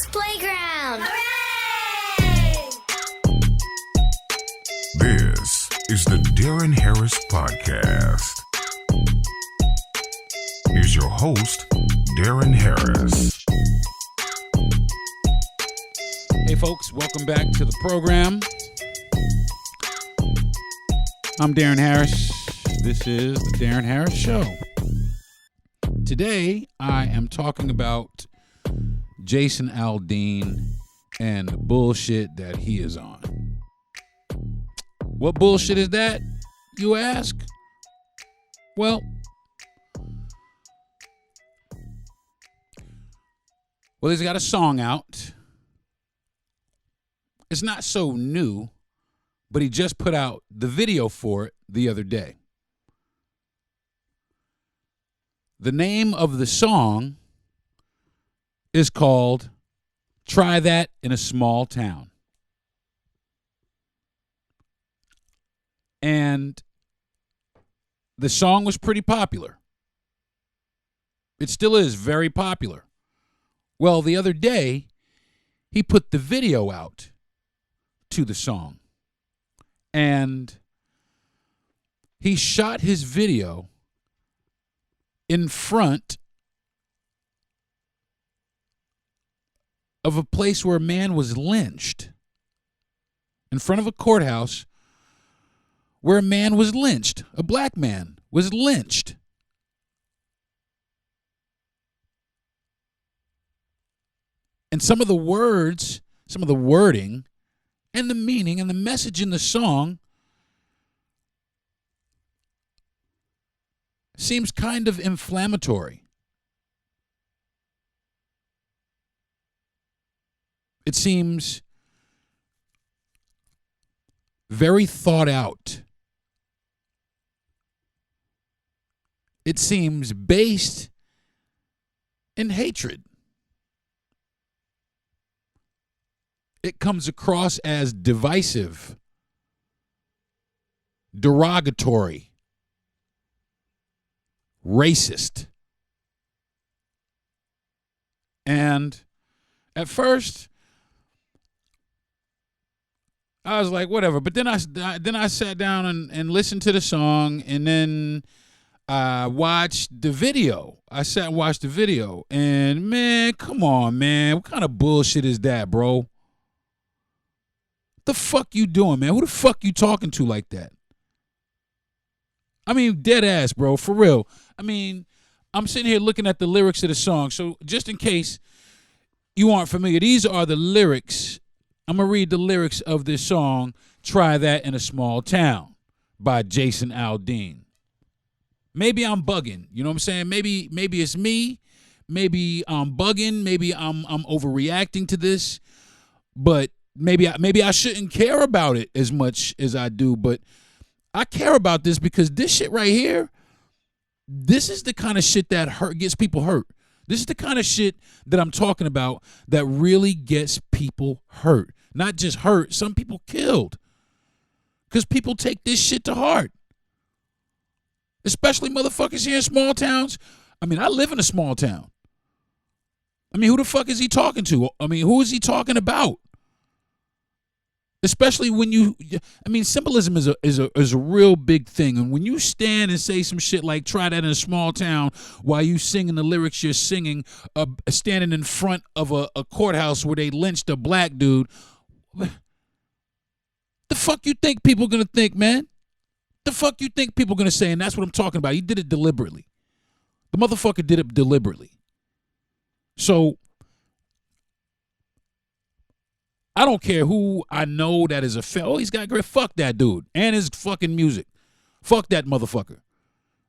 Kids Playground. Hooray! This is the Darren Harris Podcast. Here's your host, Darren Harris. Hey folks, welcome back to the program. I'm Darren Harris. This is the Darren Harris Show. Today, I am talking about Jason Aldean and the bullshit that he is on. What bullshit is that, you ask? Well, he's got a song out. It's not so new, but he just put out the video for it the other day. The name of the song is called Try That in a Small Town. And the song was pretty popular. It still is very popular. Well, the other day, he put the video out to the song. And he shot his video in front of a place where a man was lynched. In front of a courthouse where a man was lynched. A black man was lynched. And some of the words, some of the wording, and the meaning and the message in the song seems kind of inflammatory. It seems very thought out. It seems based in hatred. It comes across as divisive, derogatory, racist. And at first, I was like, whatever. But then I sat down and listened to the song, and then I watched the video. I sat and watched the video, and man, come on, man. What kind of bullshit is that, bro? What the fuck you doing, man? Who the fuck you talking to like that? I mean, dead ass, bro, for real. I mean, I'm sitting here looking at the lyrics of the song. So just in case you aren't familiar, these are the lyrics. I'm going to read the lyrics of this song, Try That in a Small Town, by Jason Aldean. Maybe I'm bugging. You know what I'm saying? Maybe it's me. Maybe I'm bugging. Maybe I'm overreacting to this. But maybe I shouldn't care about it as much as I do. But I care about this because this shit right here, this is the kind of shit that gets people hurt. This is the kind of shit that I'm talking about that really gets people hurt. Not just hurt, some people killed. Because people take this shit to heart. Especially motherfuckers here in small towns. I mean, I live in a small town. I mean, who the fuck is he talking to? I mean, who is he talking about? Especially when symbolism is a real big thing. And when you stand and say some shit like try that in a small town while you singing the lyrics you're singing, standing in front of a courthouse where they lynched a black dude, the fuck you think people gonna think, man? The fuck you think people gonna say? And that's what I'm talking about. He did it deliberately. The motherfucker did it deliberately. So I don't care who I know that is a fan. Oh, he's got great. Fuck that dude and his fucking music. Fuck that motherfucker.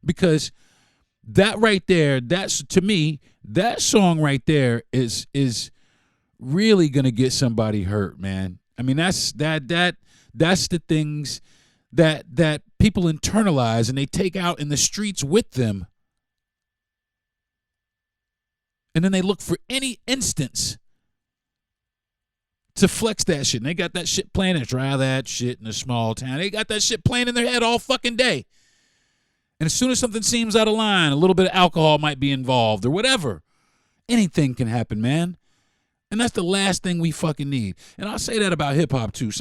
Because that right there, that's, to me, that song right there is really gonna get somebody hurt, man. I mean, that's the things that people internalize and they take out in the streets with them. And then they look for any instance to flex that shit. And they got that shit playing and try that shit in a small town. They got that shit playing in their head all fucking day. And as soon as something seems out of line, a little bit of alcohol might be involved or whatever. Anything can happen, man. And that's the last thing we fucking need. And I'll say that about hip-hop, too.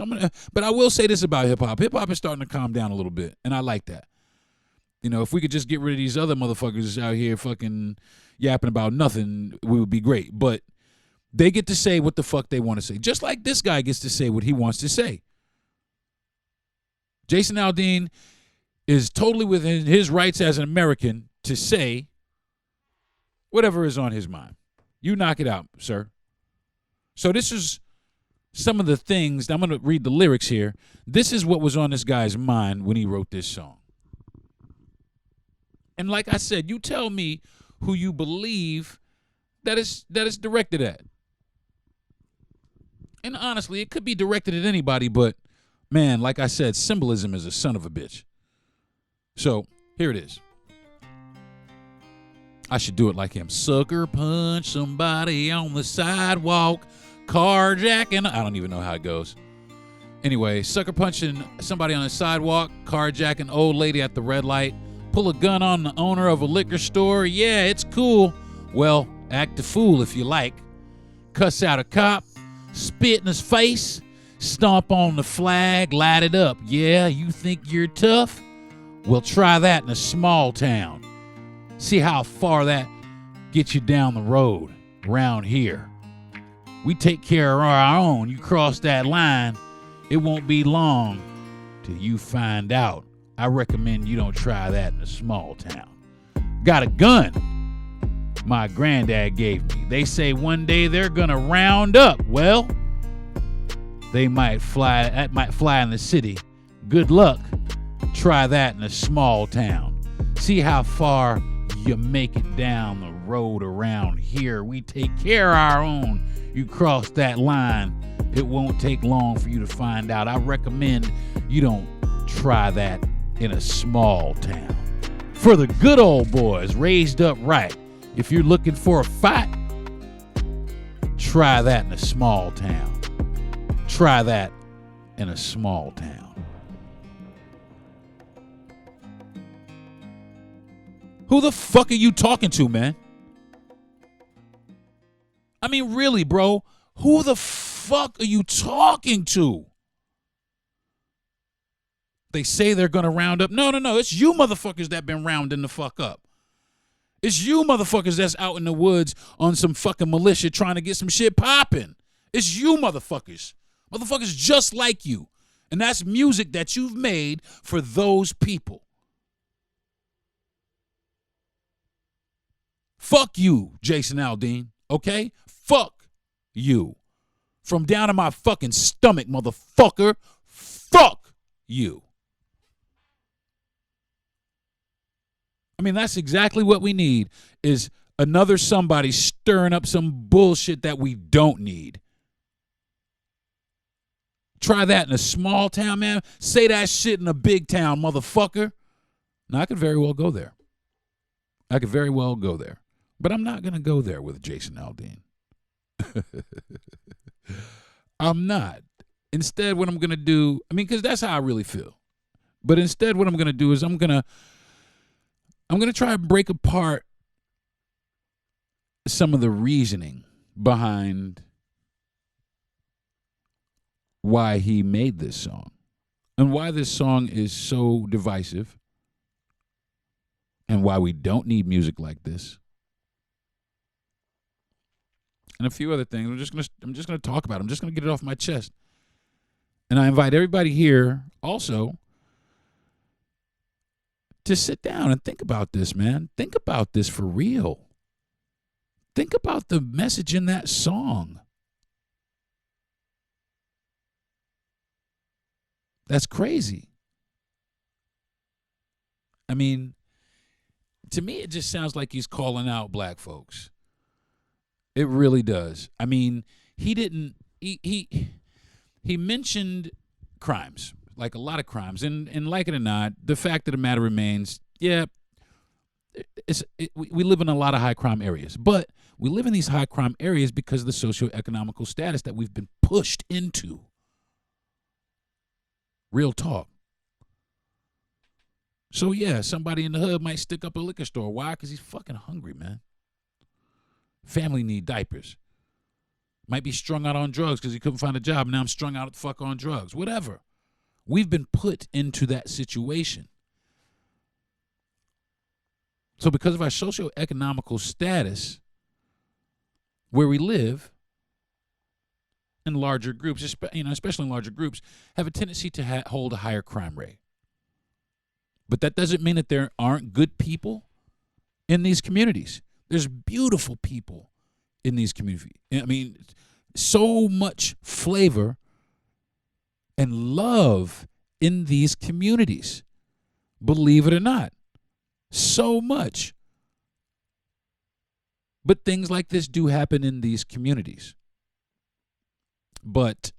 But I will say this about hip-hop. Hip-hop is starting to calm down a little bit, and I like that. You know, if we could just get rid of these other motherfuckers out here fucking yapping about nothing, we would be great. But they get to say what the fuck they want to say, just like this guy gets to say what he wants to say. Jason Aldean is totally within his rights as an American to say whatever is on his mind. You knock it out, sir. So this is some of the things. I'm going to read the lyrics here. This is what was on this guy's mind when he wrote this song. And like I said, you tell me who you believe that it's directed at. And honestly, it could be directed at anybody, but man, like I said, symbolism is a son of a bitch. So here it is. I should do it like him. Sucker punch somebody on the sidewalk, carjacking. I don't even know how it goes. Anyway, sucker punching somebody on the sidewalk, carjacking old lady at the red light, pull a gun on the owner of a liquor store. Yeah, it's cool. Well, act a fool if you like. Cuss out a cop, spit in his face, stomp on the flag, light it up. Yeah, you think you're tough? Well, try that in a small town. See how far that gets you down the road around here. We take care of our own. You cross that line, it won't be long till you find out. I recommend you don't try that in a small town. Got a gun my granddad gave me. They say one day they're gonna round up. Well, they might fly. That might fly in the city. Good luck. Try that in a small town. See how far you make it down the road around here. We take care of our own. You cross that line, it won't take long for you to find out. I recommend you don't try that in a small town. For the good old boys raised up right, if you're looking for a fight, try that in a small town. Try that in a small town. Who the fuck are you talking to, man? I mean, really, bro, who the fuck are you talking to? They say they're going to round up. No. It's you motherfuckers that been rounding the fuck up. It's you motherfuckers that's out in the woods on some fucking militia trying to get some shit popping. It's you motherfuckers. Motherfuckers just like you. And that's music that you've made for those people. Fuck you, Jason Aldean, okay? Fuck you. From down in my fucking stomach, motherfucker. Fuck you. I mean, that's exactly what we need, is another somebody stirring up some bullshit that we don't need. Try that in a small town, man. Say that shit in a big town, motherfucker. Now, I could very well go there. But I'm not going to go there with Jason Aldean. I'm not. Instead, what I'm going to do, I mean, because that's how I really feel. But instead, what I'm going to do is I'm going to try and break apart some of the reasoning behind why he made this song and why this song is so divisive and why we don't need music like this. And a few other things. I'm just gonna talk about it. I'm just gonna get it off my chest. And I invite everybody here also to sit down and think about this, man. Think about this for real. Think about the message in that song. That's crazy. I mean, to me, it just sounds like he's calling out black folks. It really does. I mean, he mentioned crimes, like a lot of crimes. And like it or not, the fact of the matter remains, yeah, we live in a lot of high crime areas. But we live in these high crime areas because of the socioeconomical status that we've been pushed into. Real talk. So, yeah, somebody in the hood might stick up a liquor store. Why? Because he's fucking hungry, man. Family need diapers. Might be strung out on drugs because he couldn't find a job. Now I'm strung out the fuck on drugs. Whatever. We've been put into that situation. So because of our socioeconomical status, where we live in larger groups, especially in larger groups, have a tendency to hold a higher crime rate. But that doesn't mean that there aren't good people in these communities. There's beautiful people in these communities. I mean, so much flavor and love in these communities. Believe it or not. So much. But things like this do happen in these communities. But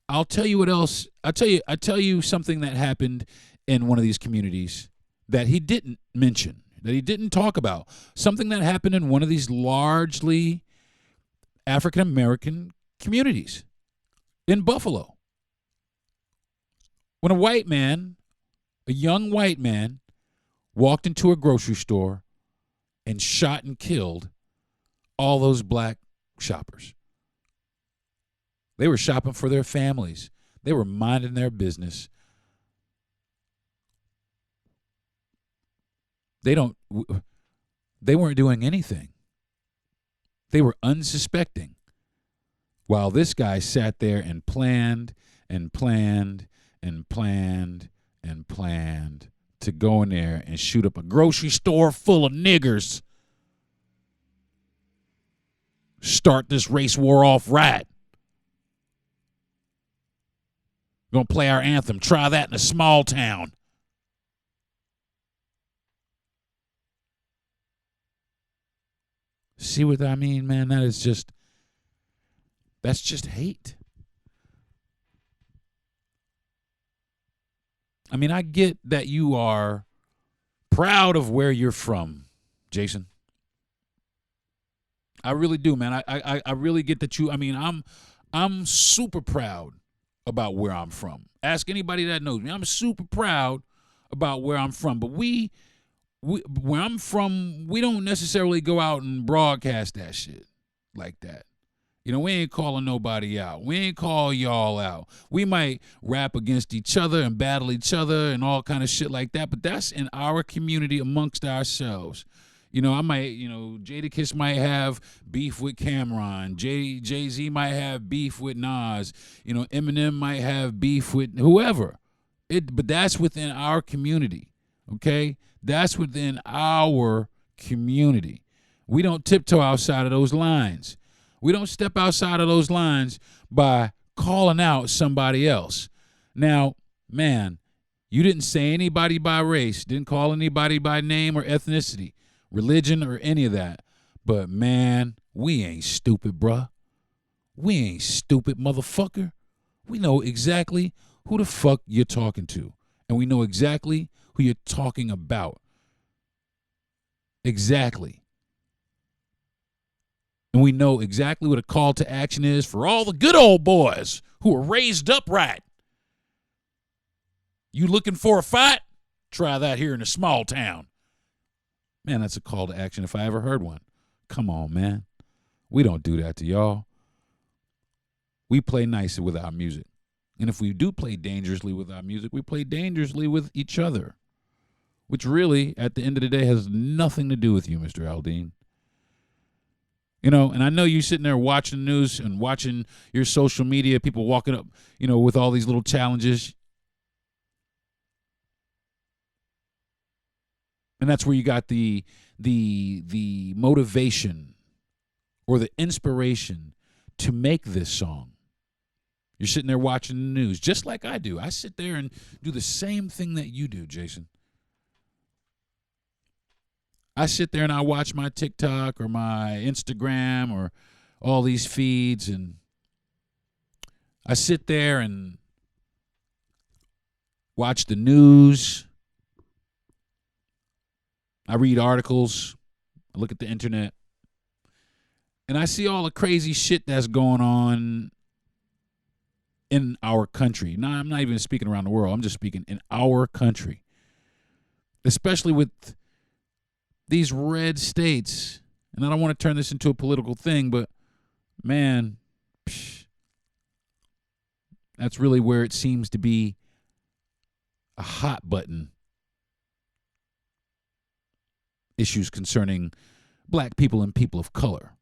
I'll tell you what else. I'll tell you something that happened in one of these communities that he didn't mention, that he didn't talk about. Something that happened in one of these largely African American communities in Buffalo. When a young white man, walked into a grocery store and shot and killed all those black shoppers. They were shopping for their families. They were minding their business. They weren't doing anything. They were unsuspecting. While this guy sat there and planned and planned and planned and planned to go in there and shoot up a grocery store full of niggers. Start this race war off right. Gonna play our anthem. Try that in a small town. See what I mean, man? That's just hate. I mean, I get that you are proud of where you're from, Jason. I really do, man. I really get that you. I mean, I'm super proud about where I'm from. Ask anybody that knows me. I'm super proud about where I'm from. But where I'm from, we don't necessarily go out and broadcast that shit like that. You know, we ain't calling nobody out. We ain't call y'all out. We might rap against each other and battle each other and all kind of shit like that, but that's in our community amongst ourselves. You know, Jadakiss might have beef with Cameron. Jay-Z might have beef with Nas. You know, Eminem might have beef with whoever. But that's within our community, okay? That's within our community. We don't tiptoe outside of those lines. We don't step outside of those lines by calling out somebody else. Now, man, you didn't say anybody by race, didn't call anybody by name or ethnicity, religion or any of that. But, man, we ain't stupid, bruh. We ain't stupid, motherfucker. We know exactly who the fuck you're talking to. And we know exactly who you're talking about. Exactly. And we know exactly what a call to action is for all the good old boys who are raised upright. You looking for a fight? Try that here in a small town. Man, that's a call to action if I ever heard one. Come on, man. We don't do that to y'all. We play nice with our music. And if we do play dangerously with our music, we play dangerously with each other, which really, at the end of the day, has nothing to do with you, Mr. Aldean. You know, and I know you sitting there watching the news and watching your social media, people walking up, you know, with all these little challenges. And that's where you got the motivation or the inspiration to make this song. You're sitting there watching the news, just like I do. I sit there and do the same thing that you do, Jason. I sit there and I watch my TikTok or my Instagram or all these feeds, and I sit there and watch the news. I read articles. I look at the internet. And I see all the crazy shit that's going on in our country. Now, I'm not even speaking around the world. I'm just speaking in our country. Especially with these red states, and I don't want to turn this into a political thing, but man, that's really where it seems to be a hot button. Issues concerning black people and people of color.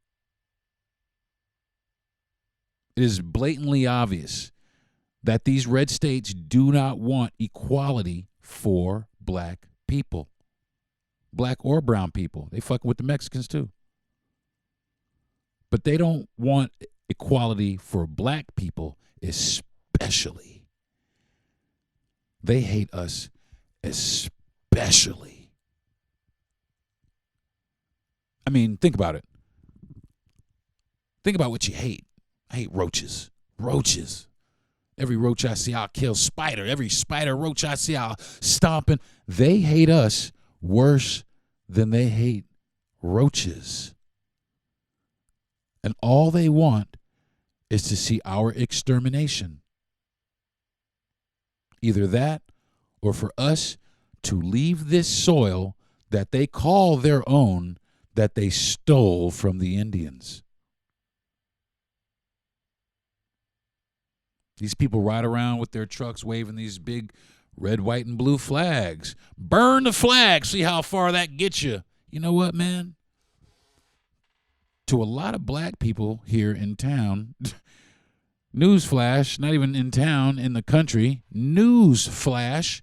It is blatantly obvious that these red states do not want equality for black people. Black or brown people. They fucking with the Mexicans too. But they don't want equality for black people especially. They hate us especially. I mean, think about it. Think about what you hate. I hate roaches. Roaches. Every roach I see, I'll kill. Spider. Every spider roach I see, I'll stomping. They hate us worse than they hate roaches. And all they want is to see our extermination. Either that or for us to leave this soil that they call their own, that they stole from the Indians. These people ride around with their trucks waving these big red, white, and blue flags. Burn the flag. See how far that gets you. You know what, man? To a lot of black people here in town, newsflash, not even in town, in the country, newsflash,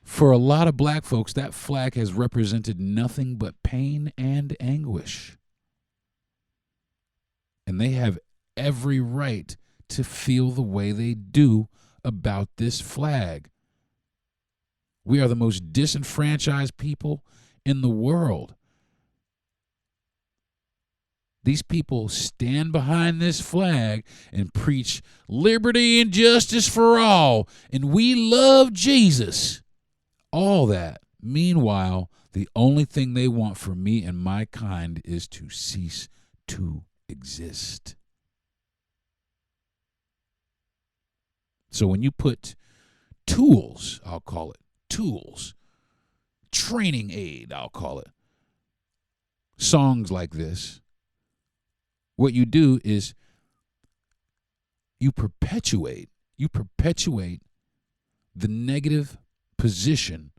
for a lot of black folks, that flag has represented nothing but pain and anguish. And they have every right to feel the way they do about this flag. We are the most disenfranchised people in the world. These people stand behind this flag and preach liberty and justice for all, and we love Jesus. All that. Meanwhile, the only thing they want for me and my kind is to cease to exist. So when you put tools, I'll call it, tools, training aid, I'll call it, songs like this, what you do is you perpetuate the negative position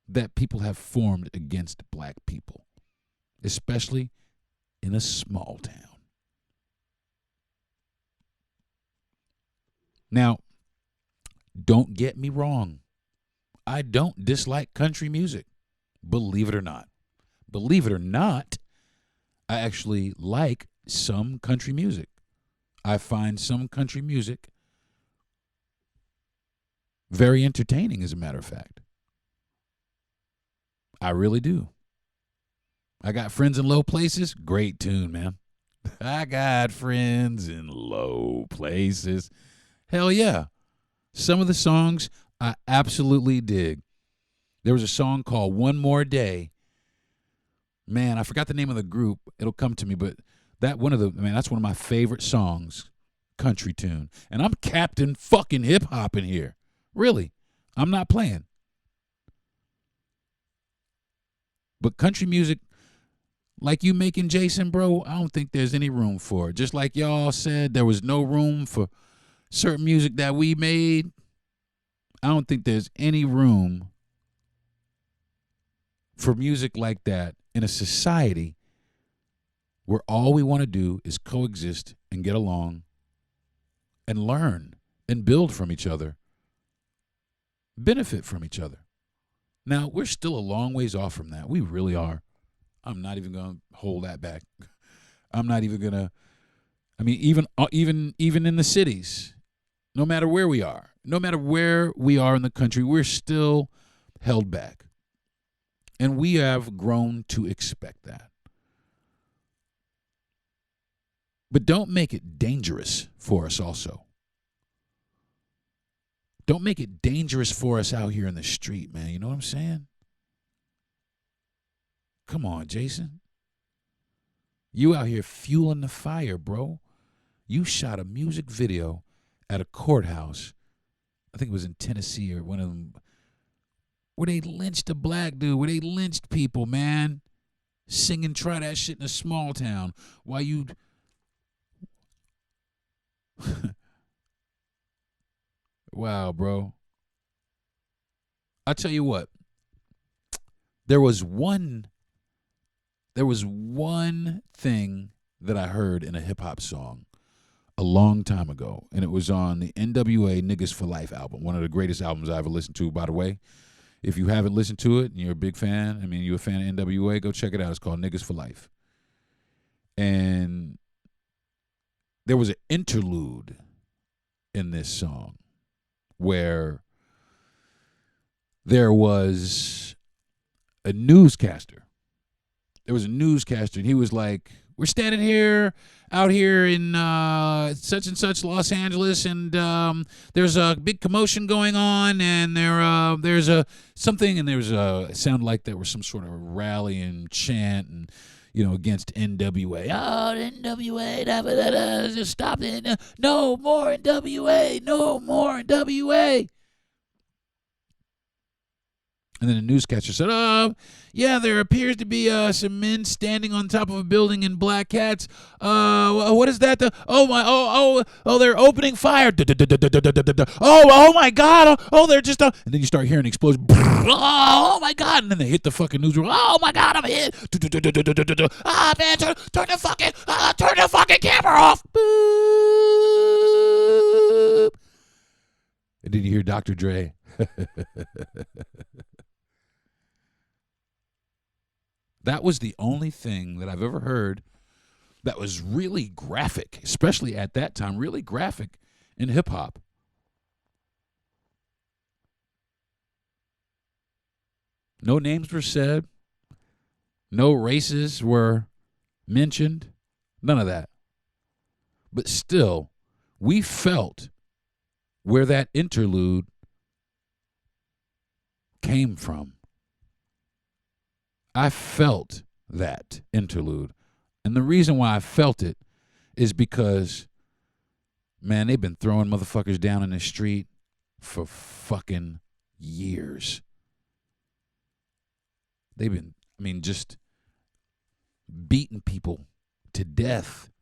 that people have formed against black people, especially in a small town. Now, don't get me wrong. I don't dislike country music, believe it or not. Believe it or not, I actually like some country music. I find some country music very entertaining, as a matter of fact. I really do. I got friends in low places. Great tune, man. I got friends in low places. Hell yeah. Some of the songs I absolutely dig. There was a song called One More Day. Man, I forgot the name of the group. It'll come to me, but that's one of my favorite songs, country tune. And I'm Captain fucking hip hop in here. Really. I'm not playing. But country music, like you making Jason, bro, I don't think there's any room for it. Just like y'all said, there was no room for certain music that we made. I don't think there's any room for music like that in a society where all we want to do is coexist and get along and learn and build from each other, benefit from each other. Now, we're still a long ways off from that. We really are. I'm not even going to hold that back. I'm not even going to, even in the cities, no matter where we are in the country, we're still held back. And we have grown to expect that. But don't make it dangerous for us also. Don't make it dangerous for us out here in the street, man. You know what I'm saying? Come on, Jason. You out here fueling the fire, bro. You shot a music video at a courthouse. I think it was in Tennessee or one of them, where they lynched a black dude, where they lynched people, man. singing Try That Shit in a Small Town while you wow, bro. I'll tell you what. There was one thing that I heard in a hip hop song a long time ago, and it was on the NWA Niggas for Life album, one of the greatest albums I ever listened to, by the way. If you haven't listened to it and you're a big fan, you're a fan of NWA, go check it out. It's called Niggas for Life. And there was an interlude in this song where there was a newscaster. There was a newscaster, and he was like, we're standing out here in such and such Los Angeles, and there's a big commotion going on, and there's a something, and it sounded like there was some sort of rally and chant, and against NWA. Oh, NWA, just stop it. No more NWA, no more NWA. And then the newscaster said, yeah, there appears to be some men standing on top of a building in black hats. What is that? They're opening fire. Oh my God. Oh, they're just, and then you start hearing explosions. Oh my God. And then they hit the fucking newsroom. Oh my God, I'm hit. Man, turn the fucking camera off. Boop. And then you hear Dr. Dre. That was the only thing that I've ever heard that was really graphic, especially at that time, really graphic in hip-hop. No names were said. No races were mentioned. None of that. But still, we felt where that interlude came from. I felt that interlude. And the reason why I felt it is because, man, they've been throwing motherfuckers down in the street for fucking years. They've been, just beating people to death,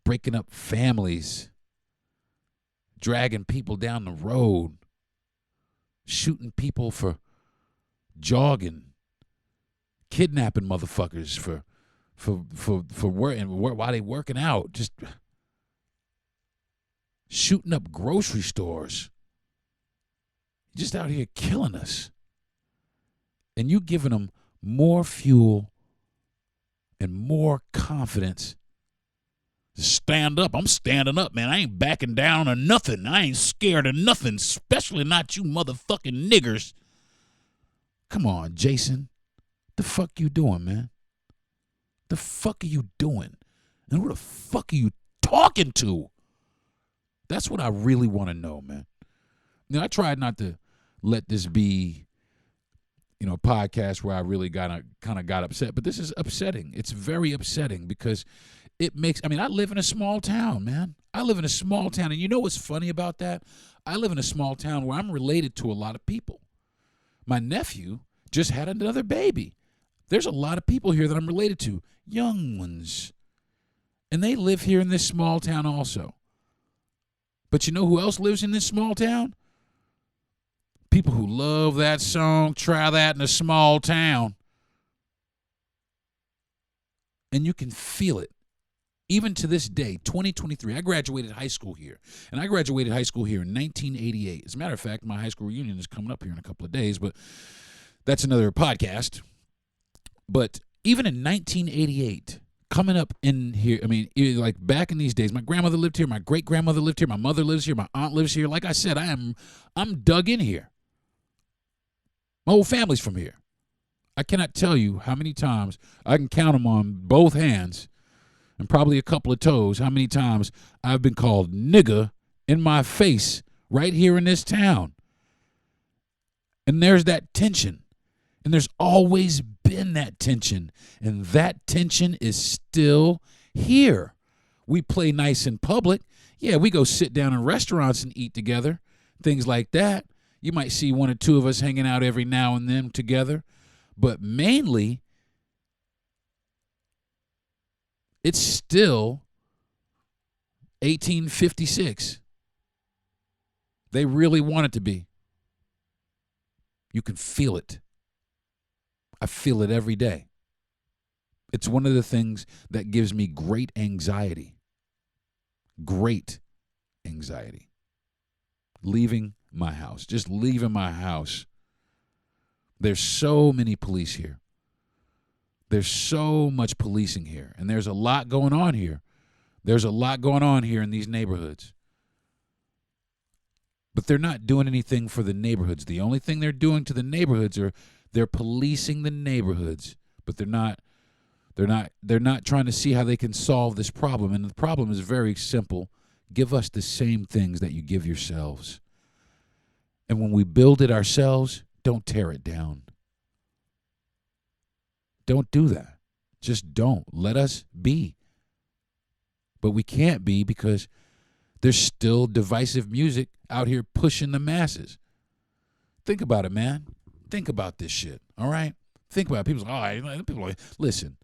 breaking up families, dragging people down the road, shooting people for jogging, kidnapping motherfuckers for working while they working out, just shooting up grocery stores, just out here killing us. And you giving them more fuel and more confidence to stand up. I'm standing up, man. I ain't backing down or nothing. I ain't scared of nothing, especially not you motherfucking niggers. Come on, Jason. The fuck you doing, man? The fuck are you doing? And who the fuck are you talking to? That's what I really want to know, man. I tried not to let this be, a podcast where I really kind of got upset, but this is upsetting. It's very upsetting because it makes, I live in a small town, man. I live in a small town, and you know what's funny about that? I live in a small town where I'm related to a lot of people. My nephew just had another baby. There's a lot of people here that I'm related to, young ones. And they live here in this small town also. But you know who else lives in this small town? People who love that song, Try That in a Small Town. And you can feel it. Even to this day, 2023, I graduated high school here. And I graduated high school here in 1988. As a matter of fact, my high school reunion is coming up here in a couple of days, but that's another podcast. But even in 1988, coming up in here, like back in these days, my grandmother lived here, my great-grandmother lived here, my mother lives here, my aunt lives here. Like I said, I'm dug in here. My whole family's from here. I cannot tell you how many times, I can count them on both hands and probably a couple of toes, how many times I've been called nigga in my face right here in this town. And there's that tension. And there's always been that tension. And that tension is still here. We play nice in public. Yeah, we go sit down in restaurants and eat together. Things like that. You might see one or two of us hanging out every now and then together. But mainly, it's still 1856. They really want it to be. You can feel it. I feel it every day. It's one of the things that gives me great anxiety. Great anxiety. Leaving my house. Just leaving my house. There's so many police here. There's so much policing here. And there's a lot going on here. There's a lot going on here in these neighborhoods. But they're not doing anything for the neighborhoods. The only thing they're doing to the neighborhoods are they're policing the neighborhoods. But they're not trying to see how they can solve this problem. And the problem is very simple. Give us the same things that you give yourselves. And when we build it ourselves, don't tear it down. Don't do that. Just don't. Let us be. But we can't be because there's still divisive music out here pushing the masses. Think about it, man. Think about this shit, all right? Think about it. People are listen,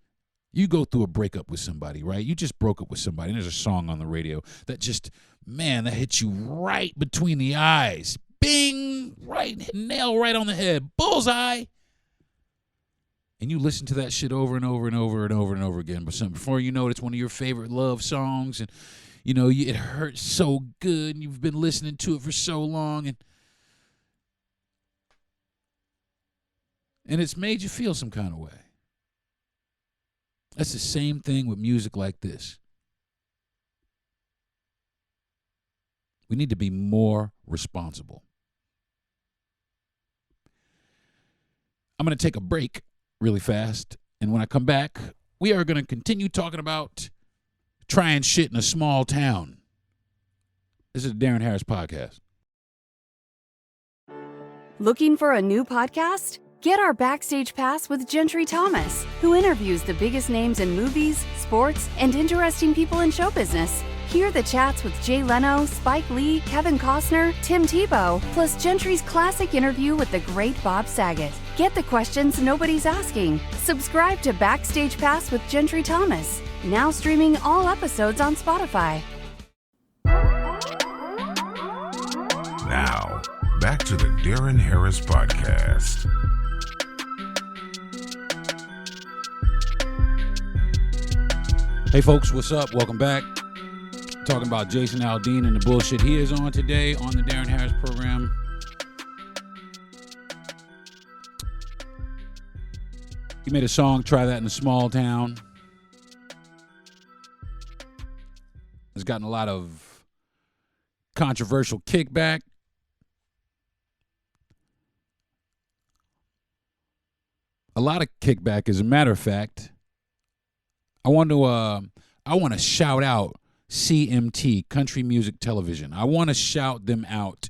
you go through a breakup with somebody, right? You just broke up with somebody, and there's a song on the radio that just, man, that hits you right between the eyes. Bing! Right, nail right on the head. Bullseye! And you listen to that shit over and over and over and over and over again. But before you know it, it's one of your favorite love songs. And, you know, it hurts so good. And you've been listening to it for so long. And it's made you feel some kind of way. That's the same thing with music like this. We need to be more responsible. I'm going to take a break really fast. And when I come back, we are going to continue talking about trying shit in a small town. This is the Darren Harris Podcast. Looking for a new podcast? Get our Backstage Pass with Gentry Thomas, who interviews the biggest names in movies, sports, and interesting people in show business. Hear the chats with Jay Leno, Spike Lee, Kevin Costner, Tim Tebow, plus Gentry's classic interview with the great Bob Saget. Get the questions nobody's asking. Subscribe to Backstage Pass with Gentry Thomas. Now streaming all episodes on Spotify. Now, back to the Darren Harris Podcast. Hey folks, what's up? Welcome back. Talking about Jason Aldean and the bullshit he is on today on the Darren Harris program. He made a song, Try That in a Small Town. It's gotten a lot of controversial kickback. A lot of kickback, as a matter of fact. I want to shout out CMT, Country Music Television. I want to shout them out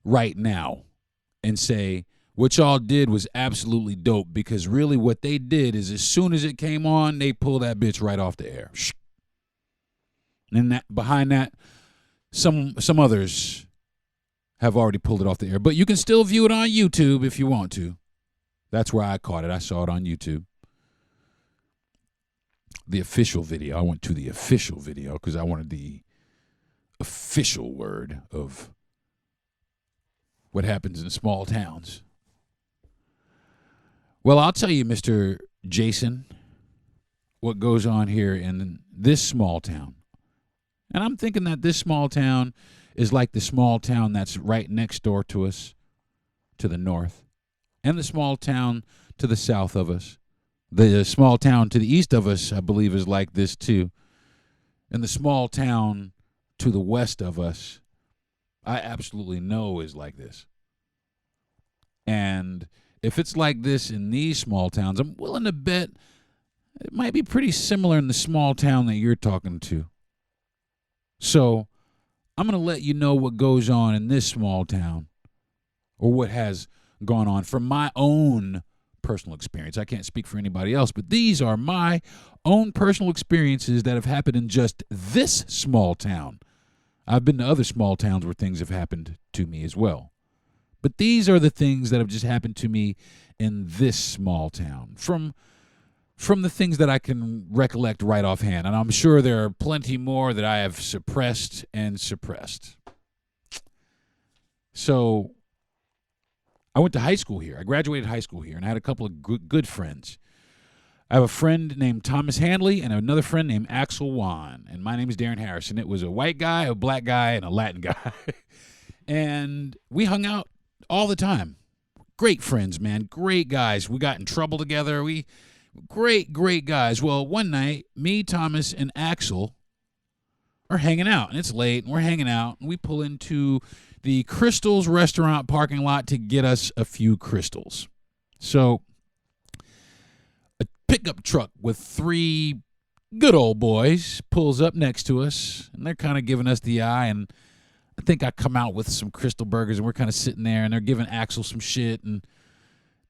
right now and say what y'all did was absolutely dope, because really what they did is as soon as it came on, they pulled that bitch right off the air. And that behind that, some others have already pulled it off the air. But you can still view it on YouTube if you want to. That's where I caught it. I saw it on YouTube. The official video. I went to the official video because I wanted the official word of what happens in small towns. Well, I'll tell you, Mr. Jason, what goes on here in this small town. And I'm thinking that this small town is like the small town that's right next door to us, to the north, and the small town to the south of us. The small town to the east of us, I believe, is like this too. And the small town to the west of us, I absolutely know is like this. And if it's like this in these small towns, I'm willing to bet it might be pretty similar in the small town that you're talking to. So I'm going to let you know what goes on in this small town, or what has gone on from my own personal experience. I can't speak for anybody else, but these are my own personal experiences that have happened in just this small town. I've been to other small towns where things have happened to me as well. But these are the things that have just happened to me in this small town. From from the things that I can recollect right offhand. And I'm sure there are plenty more that I have suppressed and suppressed. So I went to high school here. I graduated high school here, and I had a couple of good friends. I have a friend named Thomas Handley and another friend named Axel Wan, and my name is Darren Harrison. It was a white guy, a black guy, and a Latin guy. And we hung out all the time. Great friends, man. Great guys. We got in trouble together. Great guys. Well, one night, me, Thomas, and Axel are hanging out, and it's late, and we're hanging out, and we pull into the Crystals restaurant parking lot to get us a few crystals. So a pickup truck with 3 good old boys pulls up next to us, and they're kind of giving us the eye, and I think I come out with some crystal burgers, and we're kind of sitting there, and they're giving Axel some shit, and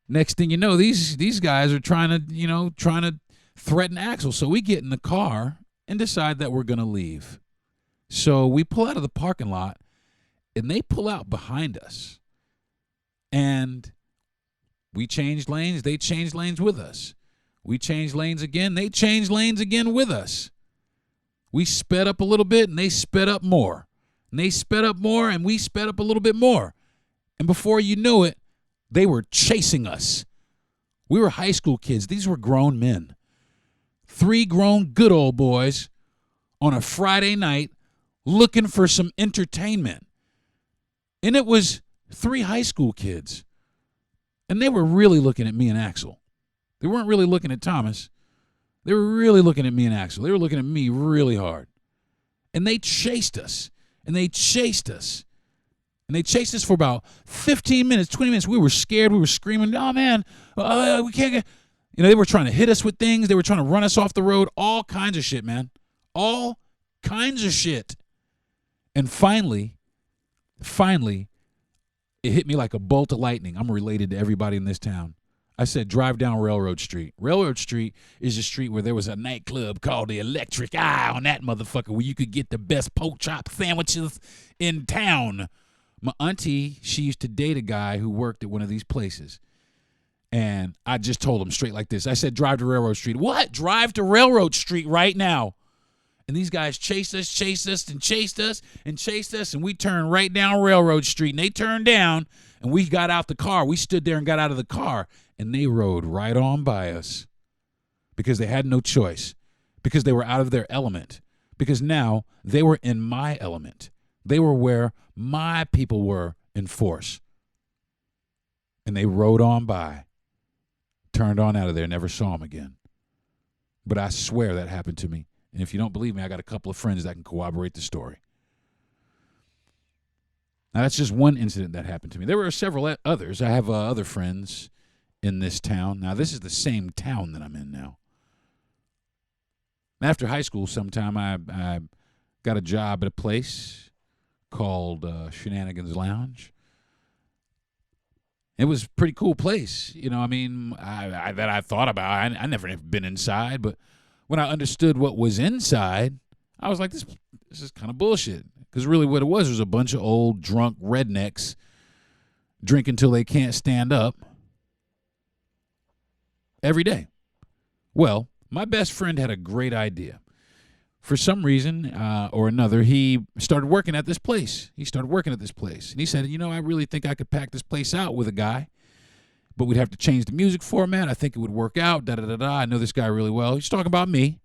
next thing you know, these guys are trying to threaten Axel. So we get in the car and decide that we're going to leave. So we pull out of the parking lot, and they pull out behind us. And we changed lanes. They changed lanes with us. We changed lanes again. They changed lanes again with us. We sped up a little bit, and they sped up more. And they sped up more, and we sped up a little bit more. And before you knew it, they were chasing us. We were high school kids. These were grown men. 3 grown good old boys on a Friday night looking for some entertainment. And it was 3 high school kids. And they were really looking at me and Axel. They weren't really looking at Thomas. They were really looking at me and Axel. They were looking at me really hard. And they chased us. And they chased us. And they chased us for about 15 minutes, 20 minutes. We were scared. We were screaming, oh, man, we can't get. They were trying to hit us with things. They were trying to run us off the road. All kinds of shit, man. All kinds of shit. And finally, it hit me like a bolt of lightning. I'm related to everybody in this town. I said, drive down Railroad Street. Railroad Street is a street where there was a nightclub called the Electric Eye on that motherfucker where you could get the best pork chop sandwiches in town. My auntie, she used to date a guy who worked at one of these places. And I just told him straight like this. I said, drive to Railroad Street. What? Drive to Railroad Street right now. And these guys chased us, and we turned right down Railroad Street. And they turned down, and we got out the car. We stood there and got out of the car, and they rode right on by us because they had no choice, because they were out of their element, because now they were in my element. They were where my people were in force. And they rode on by, turned on out of there, never saw them again. But I swear that happened to me. And if you don't believe me, I got a couple of friends that can corroborate the story. Now, that's just one incident that happened to me. There were several others. I have other friends in this town. Now, this is the same town that I'm in now. After high school sometime, I got a job at a place called Shenanigans Lounge. It was a pretty cool place. That I thought about. I never have been inside, but when I understood what was inside, I was like, this is kind of bullshit. Because really what it was a bunch of old, drunk rednecks drinking till they can't stand up every day. Well, my best friend had a great idea. For some reason or another, he started working at this place. And he said, I really think I could pack this place out with a guy. But we'd have to change the music format. I think it would work out. I know this guy really well. He's talking about me.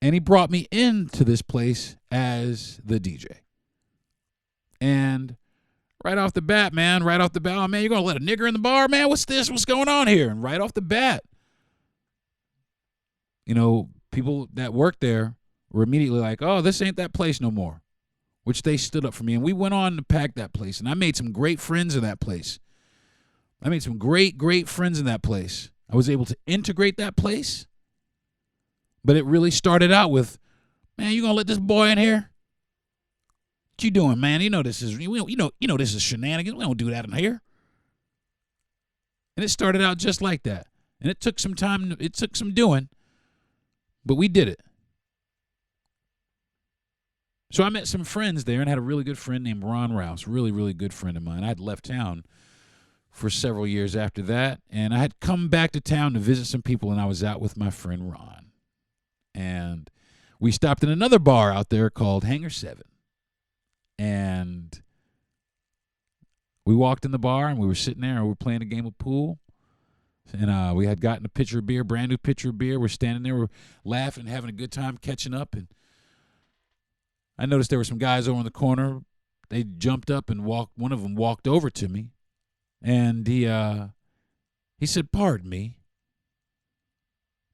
And he brought me into this place as the DJ. And right off the bat, oh, man, you're going to let a nigger in the bar, man? What's this? What's going on here? And right off the bat, people that worked there were immediately like, oh, this ain't that place no more, which they stood up for me. And we went on to pack that place. And I made some great friends in that place. I made some great friends in that place. I was able to integrate that place. But it really started out with, man, you going to let this boy in here? What you doing, man? This is this is shenanigans. We don't do that in here. And it started out just like that. And it took some time. It took some doing. But we did it. So I met some friends there and had a really good friend named Ron Rouse, really good friend of mine. I had left town for several years after that. And I had come back to town to visit some people, and I was out with my friend Ron. And we stopped in another bar out there called Hangar 7. And we walked in the bar, and we were sitting there, and we were playing a game of pool. And we had gotten a pitcher of beer, brand new pitcher of beer. We're standing there, we're laughing, having a good time, catching up. And I noticed there were some guys over in the corner. They jumped up and walked. One of them walked over to me, and he said, "Pardon me,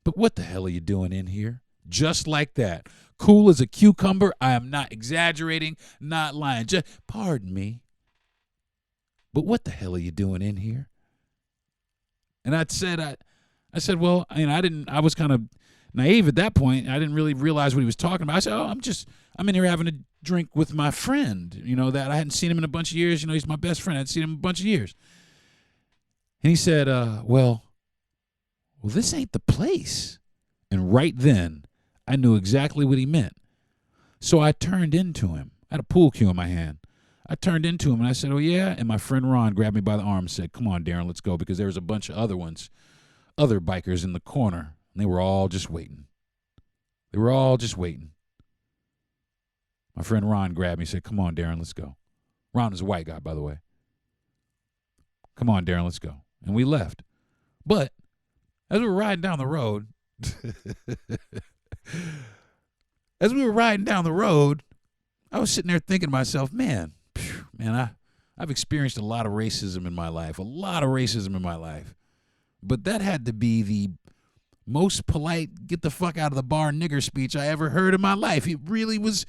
but what the hell are you doing in here?" Just like that. Cool as a cucumber. I am not exaggerating, not lying. Just, "Pardon me, but what the hell are you doing in here?" And I said, well, I was kind of naive at that point. I didn't really realize what he was talking about. I said, I'm in here having a drink with my friend, that I hadn't seen him in a bunch of years. He's my best friend. I hadn't seen him in a bunch of years. And he said, well, this ain't the place. And right then, I knew exactly what he meant. So I turned into him. I had a pool cue in my hand. I turned into him, and I said, "Oh, yeah?" And my friend Ron grabbed me by the arm and said, "Come on, Deron, let's go," because there was a bunch of other bikers in the corner, and they were all just waiting. My friend Ron grabbed me and said, "Come on, Deron, let's go." Ron is a white guy, by the way. "Come on, Deron, let's go." And we left. But as we were riding down the road, I was sitting there thinking to myself, I've experienced a lot of racism in my life, But that had to be the most polite, get the fuck out of the bar nigger speech I ever heard in my life. It was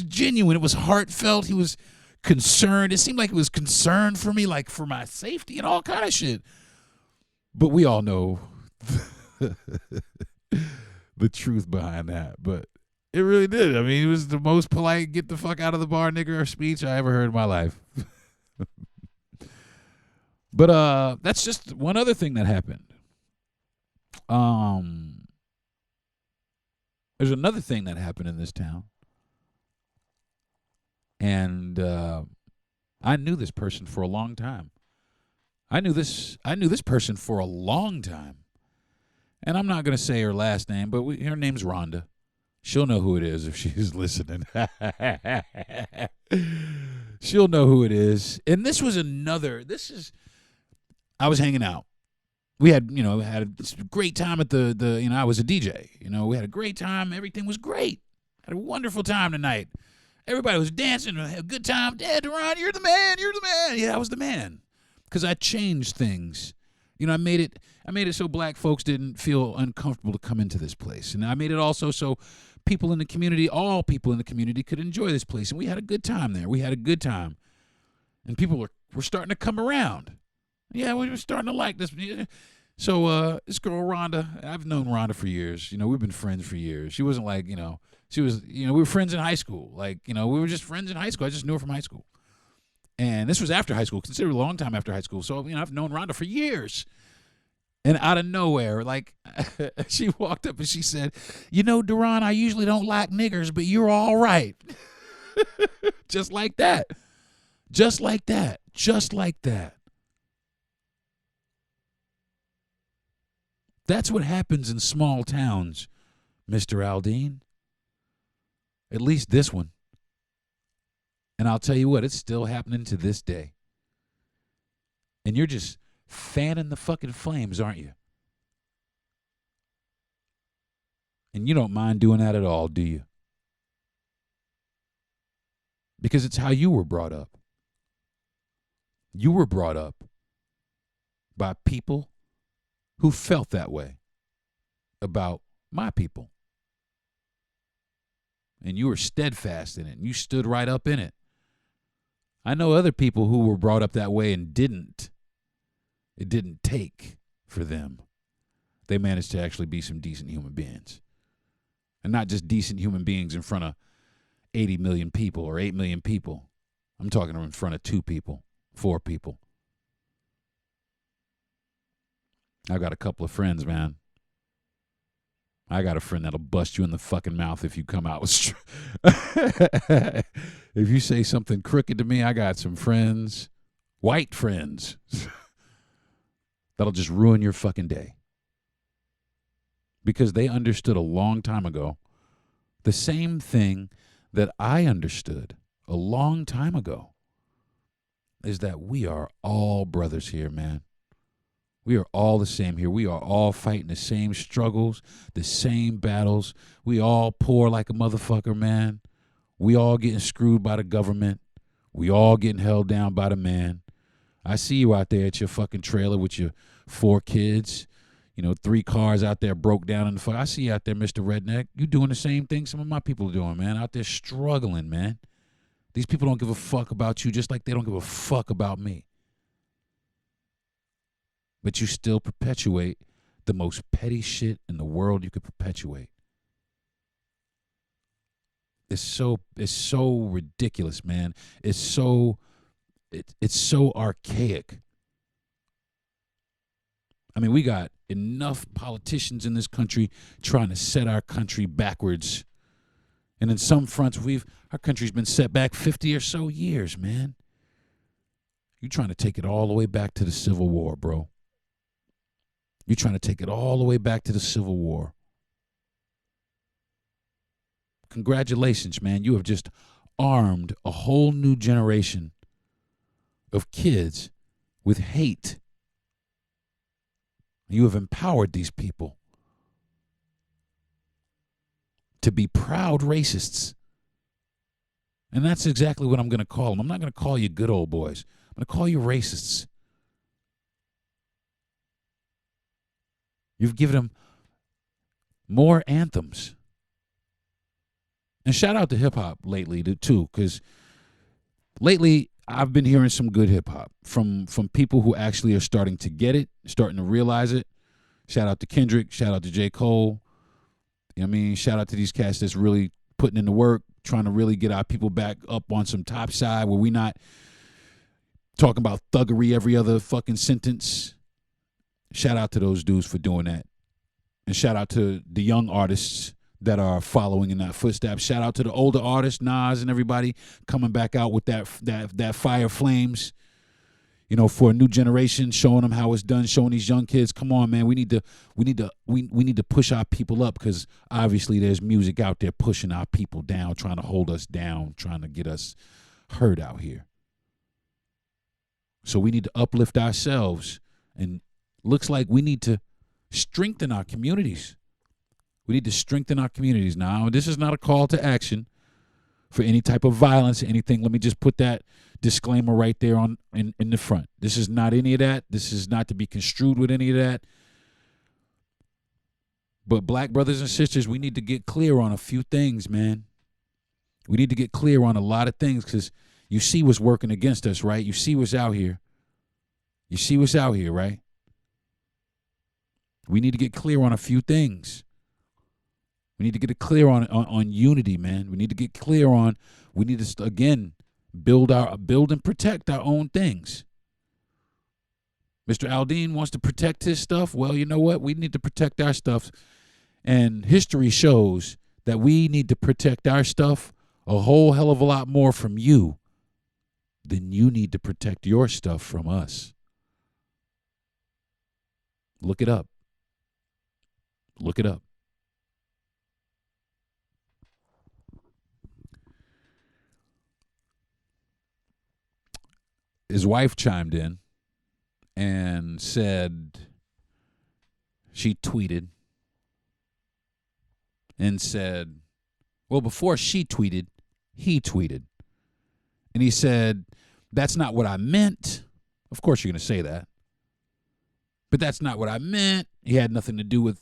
genuine. It was heartfelt. He was concerned. It seemed like he was concerned for me, like for my safety and all kind of shit. But we all know the truth behind that. But it really did. It was the most polite, get the fuck out of the bar nigger speech I ever heard in my life. But that's just one other thing that happened. There's another thing that happened in this town. And I knew this person for a long time. I knew this person for a long time. And I'm not going to say her last name, but her name's Rhonda. She'll know who it is if she's listening. She'll know who it is. And I was hanging out. We had, had a great time at I was a DJ. We had a great time. Everything was great. Had a wonderful time tonight. Everybody was dancing, had a good time. "Yeah, Deron, you're the man. Yeah, I was the man. Because I changed things. I made it so black folks didn't feel uncomfortable to come into this place. And I made it also so people in the community, all people in the community could enjoy this place. And we had a good time there. And people were starting to come around. Yeah, we were starting to like this. So this girl, Rhonda, I've known Rhonda for years. We've been friends for years. She wasn't like, she was, we were friends in high school. Like, we were just friends in high school. I just knew her from high school. And this was after high school, considered a long time after high school. So, I've known Rhonda for years. And out of nowhere, like, she walked up and she said, "Deron, I usually don't like niggers, but you're all right." Just like that. Just like that. Just like that. That's what happens in small towns, Mr. Aldene. At least this one. And I'll tell you what, it's still happening to this day. And you're just fanning the fucking flames, aren't you? And you don't mind doing that at all, do you? Because it's how you were brought up. You were brought up by people who felt that way about my people. And you were steadfast in it, and you stood right up in it. I know other people who were brought up that way and didn't. It didn't take for them. They managed to actually be some decent human beings. And not just decent human beings in front of 80 million people or 8 million people. I'm talking in front of 2 people, 4 people. I got a couple of friends, man. I got a friend that'll bust you in the fucking mouth if you come out with if you say something crooked to me. I got some friends, white friends, that'll just ruin your fucking day. Because they understood a long time ago the same thing that I understood a long time ago, is that we are all brothers here, man. We are all the same here. We are all fighting the same struggles, the same battles. We all poor like a motherfucker, man. We all getting screwed by the government. We all getting held down by the man. I see you out there at your fucking trailer with your 4 kids. 3 cars out there broke down in the fuck. I see you out there, Mr. Redneck. You doing the same thing some of my people are doing, man. Out there struggling, man. These people don't give a fuck about you just like they don't give a fuck about me. But you still perpetuate the most petty shit in the world you could perpetuate. It's so ridiculous, man. It's so archaic. I mean, we got enough politicians in this country trying to set our country backwards. And in some fronts, our country's been set back 50 or so years, man. You're trying to take it all the way back to the Civil War, bro. You're trying to take it all the way back to the Civil War. Congratulations, man. You have just armed a whole new generation of kids with hate. You have empowered these people to be proud racists. And that's exactly what I'm going to call them. I'm not going to call you good old boys. I'm going to call you racists. You've given them more anthems. And shout out to hip-hop lately, too, because lately I've been hearing some good hip-hop from people who actually are starting to get it, starting to realize it. Shout out to Kendrick. Shout out to J. Cole. You know what I mean? Shout out to these cats that's really putting in the work, trying to really get our people back up on some top side where we not talking about thuggery every other fucking sentence. Shout out to those dudes for doing that. And shout out to the young artists that are following in that footsteps. Shout out to the older artists, Nas and everybody, coming back out with that fire flames, for a new generation, showing them how it's done, showing these young kids, come on, man, we need to push our people up, because obviously there's music out there pushing our people down, trying to hold us down, trying to get us hurt out here. So we need to uplift ourselves, and looks like we need to strengthen our communities. We need to strengthen our communities. Now, this is not a call to action for any type of violence or anything. Let me just put that disclaimer right there in the front. This is not any of that. This is not to be construed with any of that. But black brothers and sisters, we need to get clear on a few things, man. We need to get clear on a lot of things, because you see what's working against us, right? You see what's out here. You see what's out here, right? We need to get clear on a few things. We need to get it clear on unity, man. We need to get clear on, we need to, again, build and protect our own things. Mr. Aldean wants to protect his stuff. Well, you know what? We need to protect our stuff. And history shows that we need to protect our stuff a whole hell of a lot more from you than you need to protect your stuff from us. Look it up. Look it up. His wife chimed in and said, she tweeted and said, well, before she tweeted, he tweeted. And he said, that's not what I meant. Of course you're going to say that. But that's not what I meant. He had nothing to do with,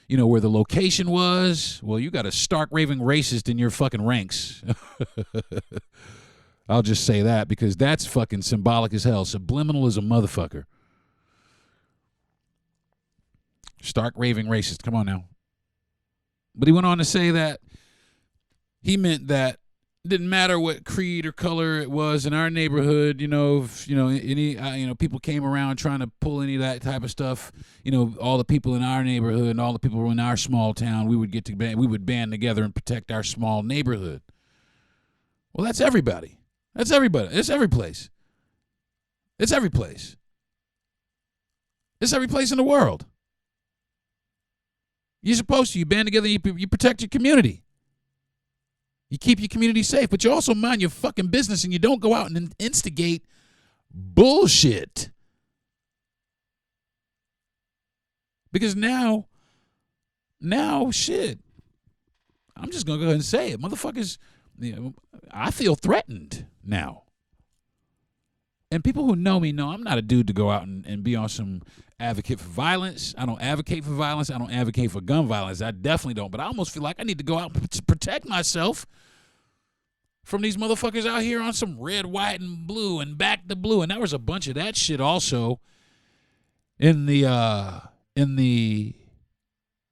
where the location was. Well, you got a stark raving racist in your fucking ranks. I'll just say that, because that's fucking symbolic as hell. Subliminal as a motherfucker. Stark raving racist. Come on now. But he went on to say that he meant that it didn't matter what creed or color it was in our neighborhood. If any people came around trying to pull any of that type of stuff. All the people in our neighborhood and all the people in our small town, we would band together and protect our small neighborhood. Well, that's everybody. That's everybody. It's every place. It's every place. It's every place in the world. You're supposed to. You band together, you protect your community. You keep your community safe, but you also mind your fucking business and you don't go out and instigate bullshit. Because now, shit, I'm just going to go ahead and say it. Motherfuckers, I feel threatened now. And people who know me know I'm not a dude to go out and be on some advocate for violence. I don't advocate for violence. I don't advocate for gun violence. I definitely don't. But I almost feel like I need to go out to protect myself from these motherfuckers out here on some red, white, and blue and back to blue. And there was a bunch of that shit also in the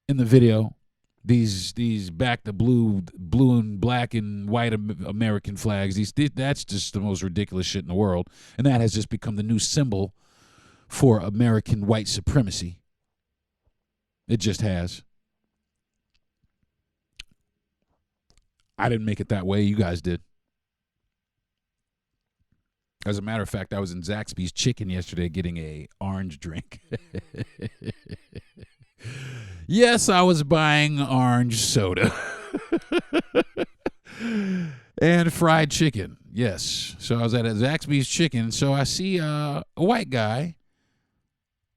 video. These back to blue and black and white American flags. That's just the most ridiculous shit in the world. And that has just become the new symbol for American white supremacy. It just has. I didn't make it that way. You guys did. As a matter of fact, I was in Zaxby's Chicken yesterday getting a orange drink. Yes, I was buying orange soda. And fried chicken. Yes. So I was at a Zaxby's Chicken. So I see a white guy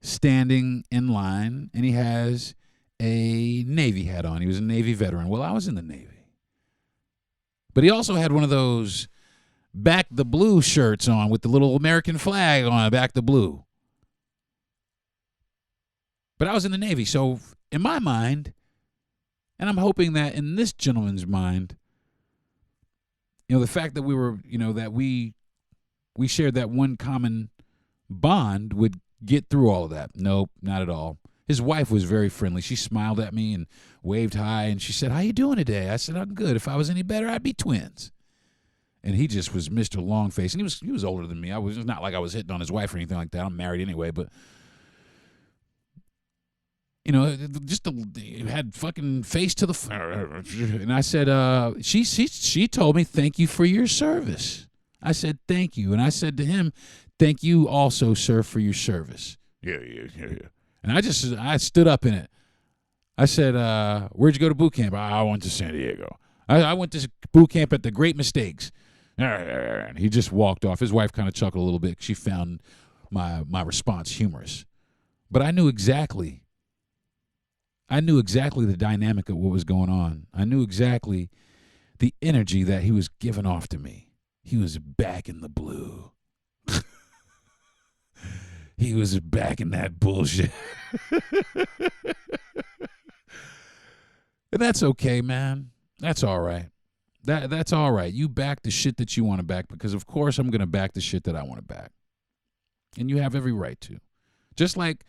standing in line, and he has a Navy hat on. He was a Navy veteran. Well, I was in the Navy. But he also had one of those back the blue shirts on with the little American flag on back the blue. But I was in the Navy, so in my mind, and I'm hoping that in this gentleman's mind, the fact that we were, that we shared that one common bond would get through all of that. Nope, not at all. His wife was very friendly. She smiled at me and waved hi, and she said, "How you doing today?" I said, "I'm good. If I was any better, I'd be twins." And he just was Mr. Longface, and he was older than me. It's not like I was hitting on his wife or anything like that. I'm married anyway, but just had fucking face to the and I said, she told me, "Thank you for your service." I said, "Thank you." And I said to him, "Thank you also, sir, for your service." Yeah. And I stood up in it. I said, "Where'd you go to boot camp?" "I went to San Diego. I went to boot camp at the Great Mistakes." And he just walked off. His wife kind of chuckled a little bit. She found my response humorous. But I knew exactly the dynamic of what was going on. I knew exactly the energy that he was giving off to me. He was back in the blue. He was back in that bullshit. And that's okay, man. That's all right. That's all right. You back the shit that you want to back, because of course I'm going to back the shit that I want to back. And you have every right to. Just like,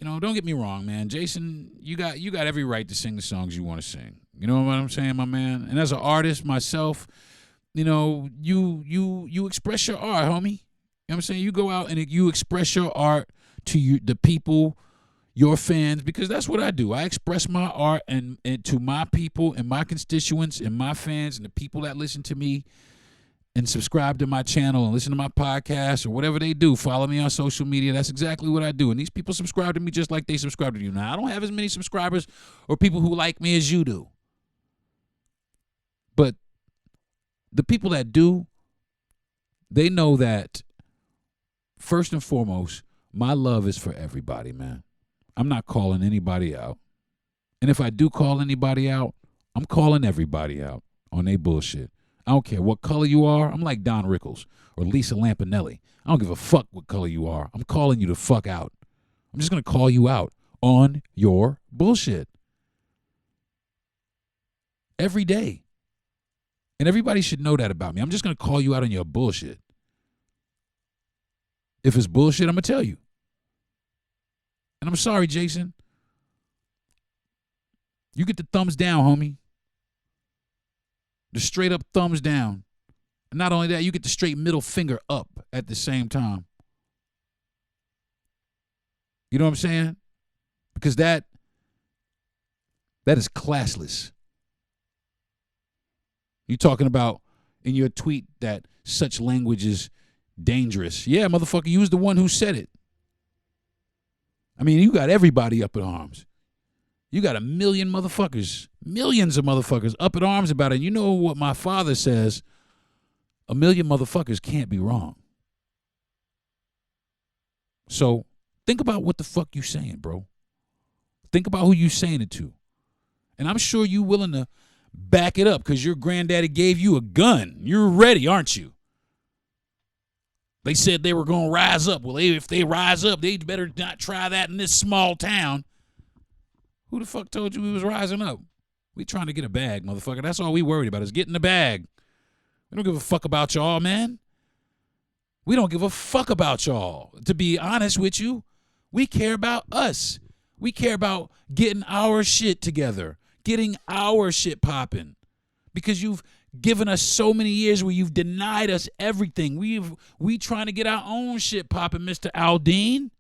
don't get me wrong, man. Jason, you got every right to sing the songs you want to sing. You know what I'm saying, my man? And as an artist myself, you express your art, homie. You know what I'm saying? You go out and you express your art to the people, your fans, because that's what I do. I express my art and to my people and my constituents and my fans and the people that listen to me and subscribe to my channel and listen to my podcast or whatever they do. Follow me on social media. That's exactly what I do. And these people subscribe to me just like they subscribe to you. Now, I don't have as many subscribers or people who like me as you do. But the people that do, they know that first and foremost, my love is for everybody, man. I'm not calling anybody out. And if I do call anybody out, I'm calling everybody out on their bullshit. I don't care what color you are. I'm like Don Rickles or Lisa Lampanelli. I don't give a fuck what color you are. I'm calling you the fuck out. I'm just going to call you out on your bullshit. Every day. And everybody should know that about me. I'm just going to call you out on your bullshit. If it's bullshit, I'm going to tell you. And I'm sorry, Jason. You get the thumbs down, homie. The straight up thumbs down. And not only that, you get the straight middle finger up at the same time. You know what I'm saying? Because that is classless. You talking about in your tweet that such language is dangerous. Yeah, motherfucker, you was the one who said it. I mean, you got everybody up in arms. You got a million motherfuckers, millions of motherfuckers up in arms about it. And you know what my father says? A million motherfuckers can't be wrong. So think about what the fuck you saying, bro. Think about who you saying it to. And I'm sure you willing to back it up because your granddaddy gave you a gun. You're ready, aren't you? They said they were going to rise up. Well, if they rise up, they better not try that in this small town. Who the fuck told you we was rising up? We trying to get a bag, motherfucker. That's all we worried about is getting the bag. We don't give a fuck about y'all, man. We don't give a fuck about y'all. To be honest with you, we care about us. We care about getting our shit together, getting our shit popping. Because you've given us so many years where you've denied us everything. We trying to get our own shit popping, Mr. Aldene.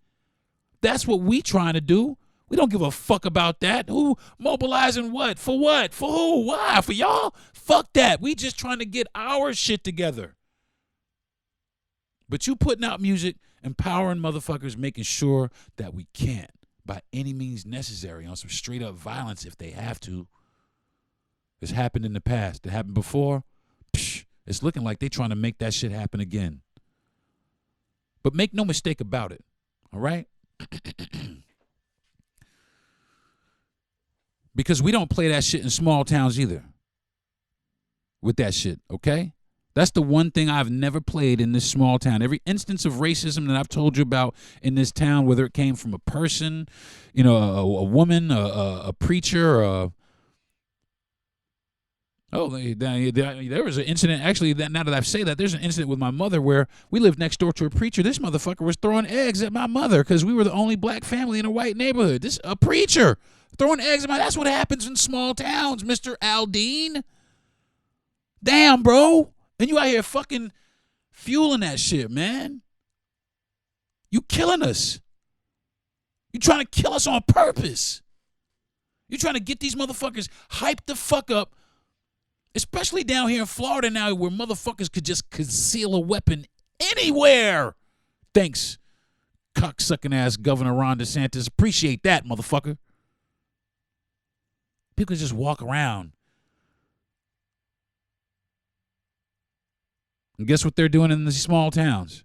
That's what we trying to do. We don't give a fuck about that. Who mobilizing what? For what? For who? Why? For y'all? Fuck that. We just trying to get our shit together. But you putting out music, empowering motherfuckers, making sure that we can't, by any means necessary, on some straight up violence if they have to. It's happened in the past. It happened before. It's looking like they trying to make that shit happen again. But make no mistake about it. All right? Because we don't play that shit in small towns either. With that shit, okay? That's the one thing I've never played in this small town. Every instance of racism that I've told you about in this town, whether it came from a person, you know, a woman, a preacher, there was an incident, actually, that now that I say that, there's an incident with my mother where we lived next door to a preacher. This motherfucker was throwing eggs at my mother because we were the only black family in a white neighborhood. This a preacher throwing eggs at my, that's what happens in small towns, Mr. Aldene. Damn, bro. And you out here fucking fueling that shit, man. You killing us. You trying to kill us on purpose. You trying to get these motherfuckers hyped the fuck up, especially down here in Florida now where motherfuckers could just conceal a weapon anywhere. Thanks, cocksucking ass Governor Ron DeSantis. Appreciate that, motherfucker. People just walk around. And guess what they're doing in these small towns?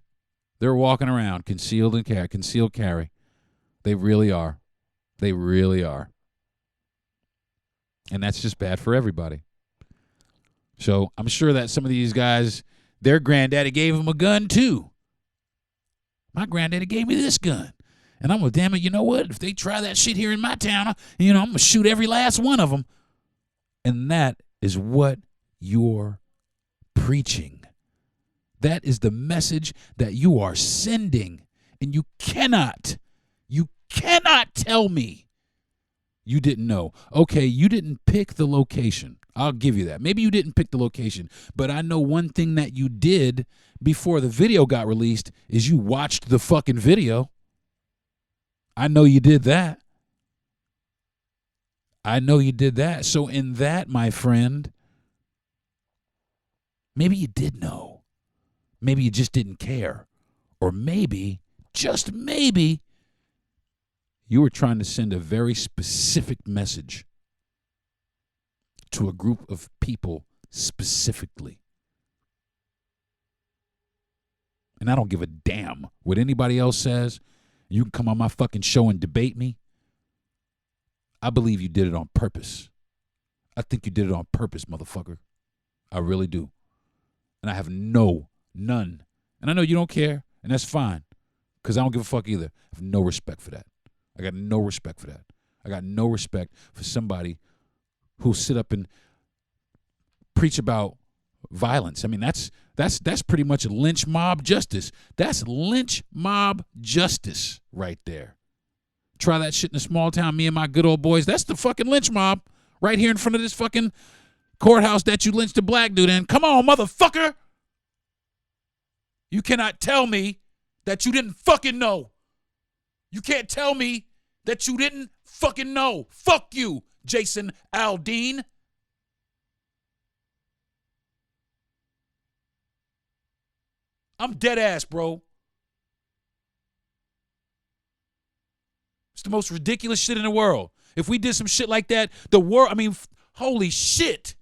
They're walking around concealed carry. They really are. They really are. And that's just bad for everybody. So I'm sure that some of these guys, their granddaddy gave them a gun too. My granddaddy gave me this gun. And I'm like, damn it, you know what? If they try that shit here in my town, I'm going to shoot every last one of them. And that is what you're preaching. That is the message that you are sending. And you cannot tell me you didn't know. Okay, you didn't pick the location. I'll give you that. Maybe you didn't pick the location. But I know one thing that you did before the video got released is you watched the fucking video. I know you did that. I know you did that. So in that, my friend, maybe you did know. Maybe you just didn't care. Or maybe, just maybe, you were trying to send a very specific message to a group of people specifically. And I don't give a damn what anybody else says. You can come on my fucking show and debate me. I believe you did it on purpose. I think you did it on purpose, motherfucker. I really do. And I have none. And I know you don't care, and that's fine, because I don't give a fuck either. I have no respect for that. I got no respect for that. I got no respect for somebody who'll sit up and preach about violence. I mean, that's pretty much lynch mob justice. That's lynch mob justice right there. Try that shit in a small town, me and my good old boys. That's the fucking lynch mob right here in front of this fucking courthouse that you lynched a black dude in. Come on, motherfucker. You cannot tell me that you didn't fucking know. You can't tell me that you didn't fucking know. Fuck you, Jason Aldean. I'm dead ass, bro. It's the most ridiculous shit in the world. If we did some shit like that, the world, I mean, holy shit.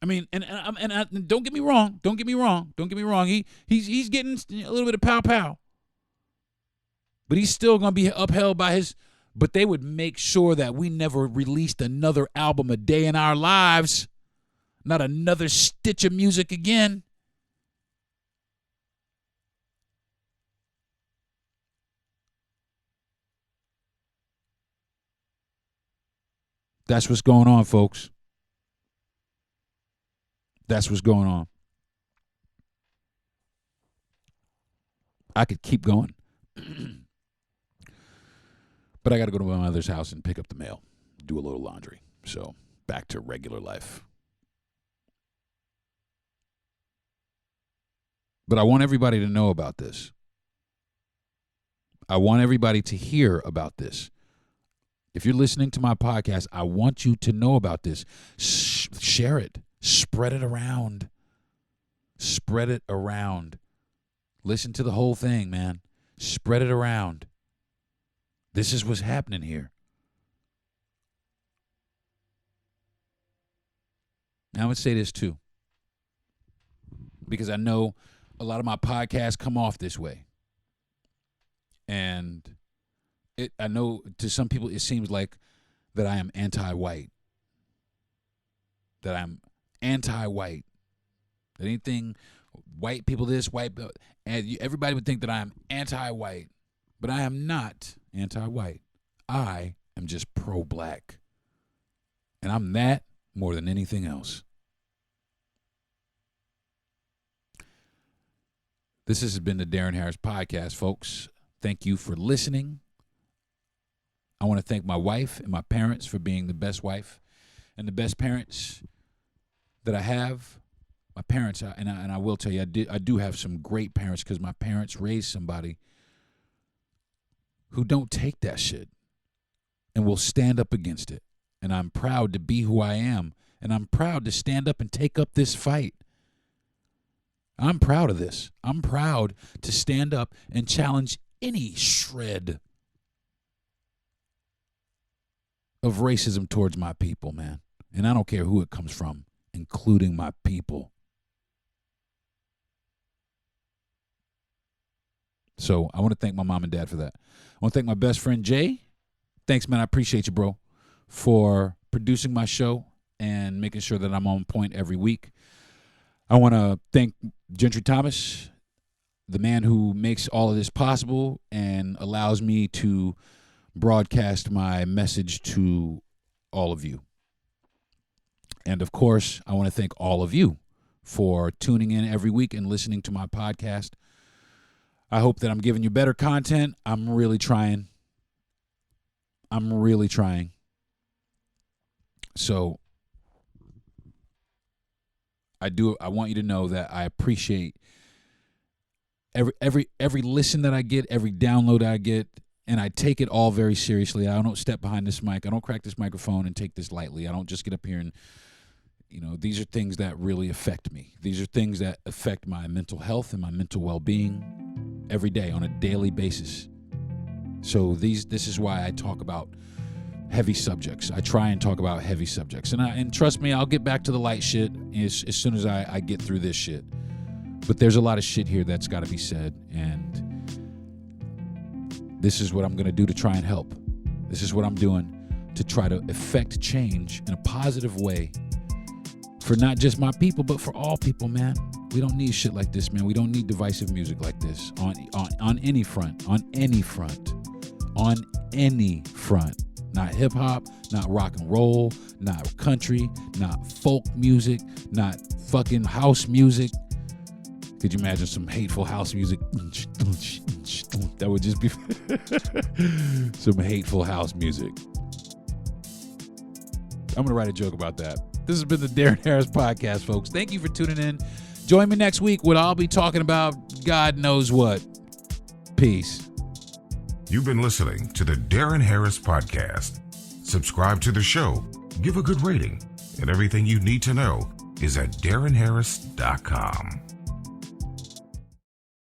I mean, and don't get me wrong. Don't get me wrong. He's getting a little bit of pow. But he's still going to be upheld by his, but they would make sure that we never released another album a day in our lives. Not another stitch of music again. That's what's going on, folks. That's what's going on. I could keep going. But I got to go to my mother's house and pick up the mail, do a little laundry. So back to regular life. But I want everybody to know about this. I want everybody to hear about this. If you're listening to my podcast, I want you to know about this. Share it. Spread it around. Spread it around. Listen to the whole thing, man. Spread it around. This is what's happening here. Now, I would say this too, because I know a lot of my podcasts come off this way. And I know to some people it seems like that I am anti-white. That I'm anti-white. That anything white people this, white, and everybody would think that I am anti-white. But I am not anti-white. I am just pro-black. And I'm that more than anything else. This has been the Deron Harris Podcast, folks. Thank you for listening. I want to thank my wife and my parents for being the best wife and the best parents that I have. My parents, and I will tell you, I do have some great parents because my parents raised somebody who don't take that shit and will stand up against it. And I'm proud to be who I am. And I'm proud to stand up and take up this fight. I'm proud of this. I'm proud to stand up and challenge any shred of racism towards my people, man. And I don't care who it comes from, including my people. So I want to thank my mom and dad for that. I want to thank my best friend, Jay. Thanks, man. I appreciate you, bro, for producing my show and making sure that I'm on point every week. I want to thank Gentry Thomas, the man who makes all of this possible and allows me to broadcast my message to all of you. And, of course, I want to thank all of you for tuning in every week and listening to my podcast. I hope that I'm giving you better content. I'm really trying. So I want you to know that I appreciate every listen that I get, every download I get, and I take it all very seriously. I don't step behind this mic. I don't crack this microphone and take this lightly. I don't just get up here and, these are things that really affect me. These are things that affect my mental health and my mental well-being every day on a daily basis. So this is why I talk about heavy subjects. I try and talk about heavy subjects. And trust me, I'll get back to the light shit as soon as I get through this shit. But there's a lot of shit here that's got to be said. And this is what I'm going to do to try and help. This is what I'm doing to try to effect change in a positive way for not just my people, but for all people, man. We don't need shit like this, man. We don't need divisive music like this on any front, on any front. Not hip-hop, not rock and roll, not country, not folk music, not fucking house music. Could you imagine some hateful house music? That would just be some hateful house music. I'm going to write a joke about that. This has been the Deron Harris Podcast, folks. Thank you for tuning in. Join me next week when I'll be talking about God knows what. Peace. You've been listening to the Deron Harris Podcast. Subscribe to the show, give a good rating, and everything you need to know is at DeronHarris.com.